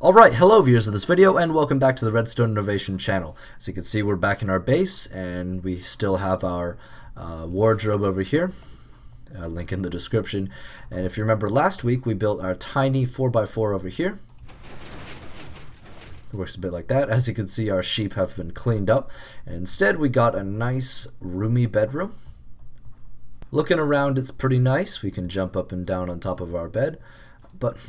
Alright, hello viewers of this video and welcome back to the RedstoneInnovation channel. As you can see, we're back in our base and we still have our wardrobe over here. Link in the description. And if you remember last week, we built our tiny 4x4 over here. It works a bit like that. As you can see, our sheep have been cleaned up. And instead, we got a nice roomy bedroom. Looking around, it's pretty nice. We can jump up and down on top of our bed. But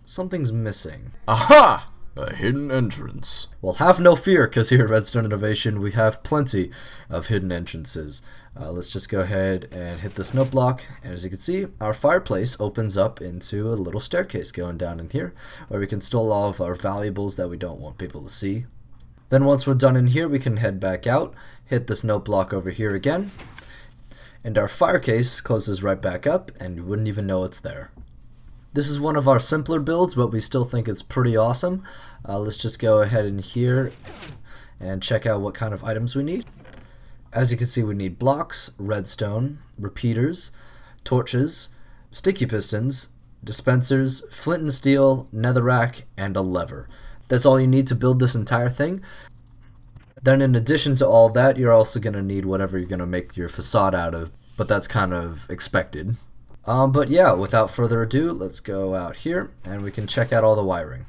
something's missing. Aha! A hidden entrance. Well, have no fear, because here at Redstone Innovation we have plenty of hidden entrances. Let's just go ahead and hit this note block, and as you can see, our fireplace opens up into a little staircase going down in here, where we can store all of our valuables that we don't want people to see. Then once we're done in here, we can head back out, hit this note block over here again, and our firecase closes right back up, and you wouldn't even know it's there. This is one of our simpler builds, but we still think it's pretty awesome. Let's just go ahead in here and check out what kind of items we need. As you can see, we need blocks, redstone, repeaters, torches, sticky pistons, dispensers, flint and steel, netherrack, and a lever. That's all you need to build this entire thing. Then in addition to all that, you're also going to need whatever you're going to make your facade out of, but that's kind of expected. But yeah, without further ado, let's go out here and we can check out all the wiring.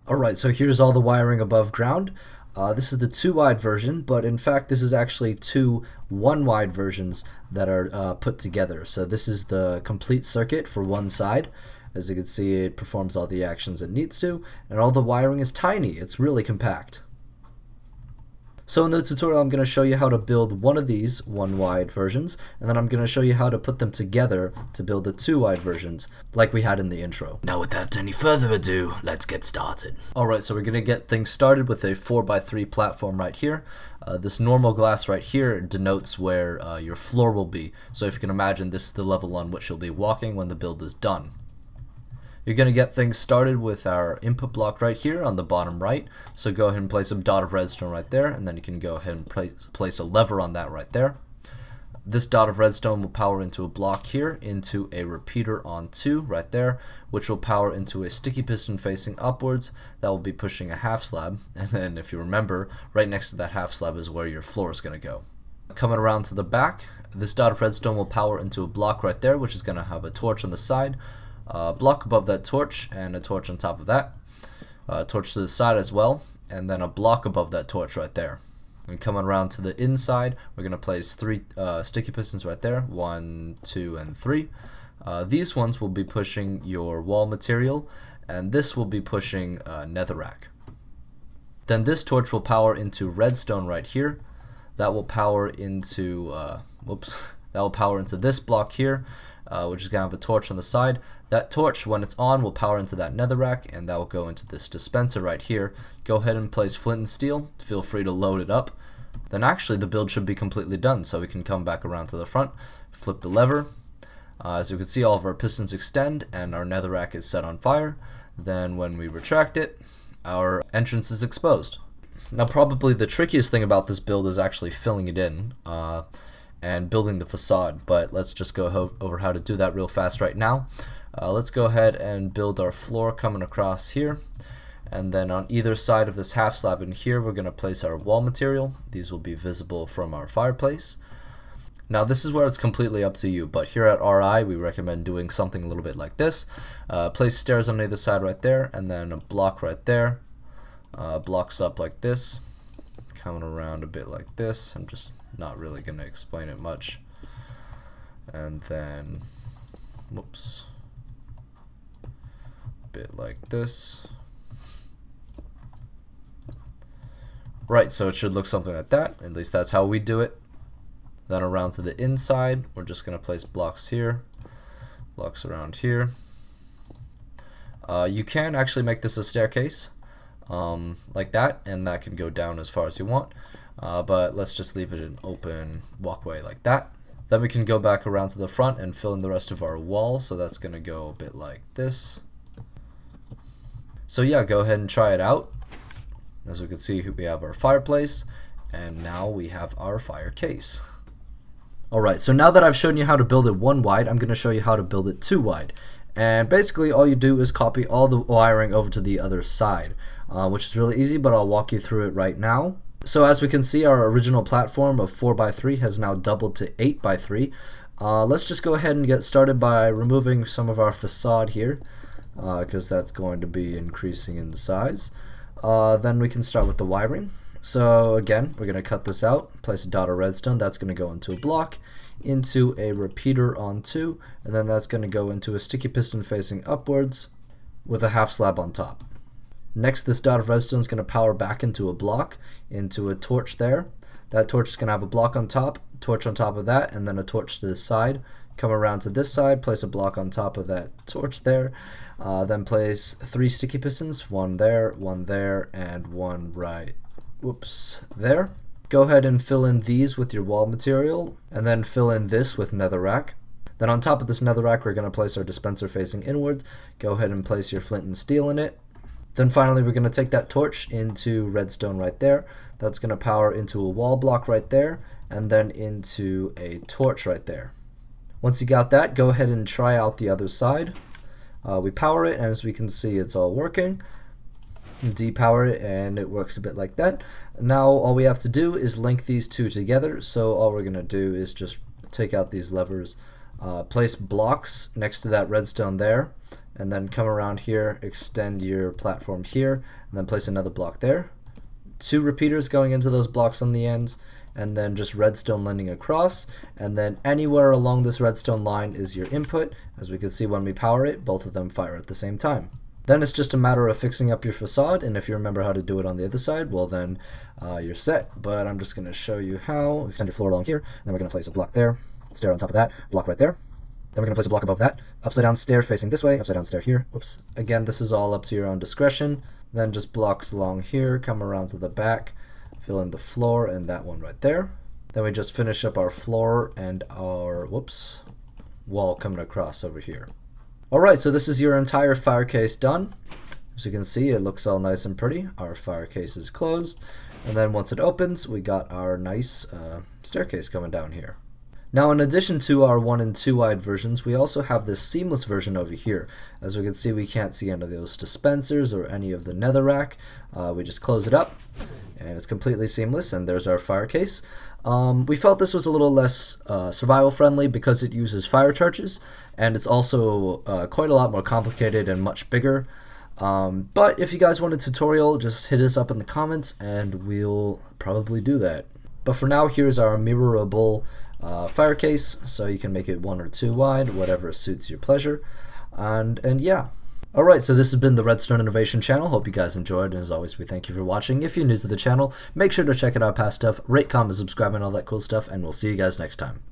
Alright, so here's all the wiring above ground. This is the 2-wide version, but in fact this is actually two 1-wide versions that are put together. So this is the complete circuit for one side. As you can see, it performs all the actions it needs to, and all the wiring is tiny. It's really compact. So in the tutorial, I'm going to show you how to build one of these 1-wide versions, and then I'm going to show you how to put them together to build the 2-wide versions, like we had in the intro. Now without any further ado, let's get started. Alright, so we're going to get things started with a 4x3 platform right here. This normal glass right here denotes where your floor will be. So if you can imagine, this is the level on which you'll be walking when the build is done. You're going to get things started with our input block right here on the bottom right. So go ahead and place a dot of redstone right there, and then you can go ahead and place a lever on that right there. This dot of redstone will power into a block here, into a repeater on 2 right there, which will power into a sticky piston facing upwards that will be pushing a half slab. And then if you remember, right next to that half slab is where your floor is going to go. Coming around to the back, this dot of redstone will power into a block right there, which is going to have a torch on the side. Block above that torch and a torch on top of that, torch to the side as well, and then a block above that torch right there. And coming around to the inside, we're going to place 3 sticky pistons right there, 1, 2, and 3. These ones will be pushing your wall material, and this will be pushing netherrack. Then this torch will power into redstone right here. That will power into that will power into this block here, which is going to have a torch on the side. That torch, when it's on, will power into that netherrack, and that will go into this dispenser right here. Go ahead and place flint and steel. Feel free to load it up. Then actually the build should be completely done, so we can come back around to the front, flip the lever. As you can see, all of our pistons extend, and our netherrack is set on fire. Then when we retract it, our entrance is exposed. Now probably the trickiest thing about this build is actually filling it in. And building the facade, but let's just go over how to do that real fast right now. Let's go ahead and build our floor coming across here, and then on either side of this half slab in here we're going to place our wall material. These will be visible from our fireplace. Now this is where it's completely up to you, but here at RI we recommend doing something a little bit like this. Place stairs on either side right there, and then a block right there, blocks up like this, coming around a bit like this. I'm just not really going to explain it much. And then, whoops, a bit like this. Right, so it should look something like that. At least that's how we do it. Then around to the inside, we're just going to place blocks here, blocks around here. You can actually make this a staircase, like that, and that can go down as far as you want. But let's just leave it an open walkway like that. Then we can go back around to the front and fill in the rest of our wall, so that's going to go a bit like this. So yeah, go ahead and try it out. As we can see, we have our fireplace, and now we have our firecase. Alright, so now that I've shown you how to build it 1-wide, I'm going to show you how to build it 2-wide. And basically all you do is copy all the wiring over to the other side, which is really easy, but I'll walk you through it right now. So as we can see, our original platform of 4x3 has now doubled to 8x3. Let's just go ahead and get started by removing some of our facade here, because that's going to be increasing in size. Then we can start with the wiring. So again, we're going to cut this out, place a dot of redstone, that's going to go into a block, into a repeater on 2, and then that's going to go into a sticky piston facing upwards with a half slab on top. Next, this dot of redstone is going to power back into a block, into a torch there. That torch is going to have a block on top, torch on top of that, and then a torch to this side. Come around to this side, place a block on top of that torch there. Then place 3 sticky pistons, one there, and one right, there. Go ahead and fill in these with your wall material, and then fill in this with netherrack. Then on top of this netherrack, we're going to place our dispenser facing inwards. Go ahead and place your flint and steel in it. Then finally, we're going to take that torch into redstone right there. That's going to power into a wall block right there, and then into a torch right there. Once you got that, go ahead and try out the other side. We power it, and as we can see, it's all working. Depower it, and it works a bit like that. Now all we have to do is link these two together. So all we're going to do is just take out these levers, place blocks next to that redstone there, and then come around here, extend your platform here, and then place another block there. 2 repeaters going into those blocks on the ends, and then just redstone landing across, and then anywhere along this redstone line is your input. As we can see when we power it, both of them fire at the same time. Then it's just a matter of fixing up your facade, and if you remember how to do it on the other side, well then you're set. But I'm just going to show you how. Extend your floor along here, and then we're going to place a block there, stair on top of that, block right there. Then we're going to place a block above that, upside down stair facing this way, upside down stair here. Whoops. Again, this is all up to your own discretion. Then just blocks along here, come around to the back, fill in the floor and that one right there. Then we just finish up our floor and our, wall coming across over here. Alright, so this is your entire fire case done. As you can see, it looks all nice and pretty. Our fire case is closed. And then once it opens, we got our nice staircase coming down here. Now, in addition to our 1 and 2 wide versions, we also have this seamless version over here. As we can see, we can't see any of those dispensers or any of the netherrack. We just close it up, and it's completely seamless, and there's our fire case. We felt this was a little less survival friendly because it uses fire charges, and it's also quite a lot more complicated and much bigger. But if you guys want a tutorial, just hit us up in the comments, and we'll probably do that. But for now, here's our mirrorable fire case, so you can make it 1 or 2 wide, whatever suits your pleasure. And yeah. Alright, so this has been the Redstone Innovation channel. Hope you guys enjoyed, and as always, we thank you for watching. If you're new to the channel, make sure to check out our past stuff, rate, comment, subscribe, and all that cool stuff, and we'll see you guys next time.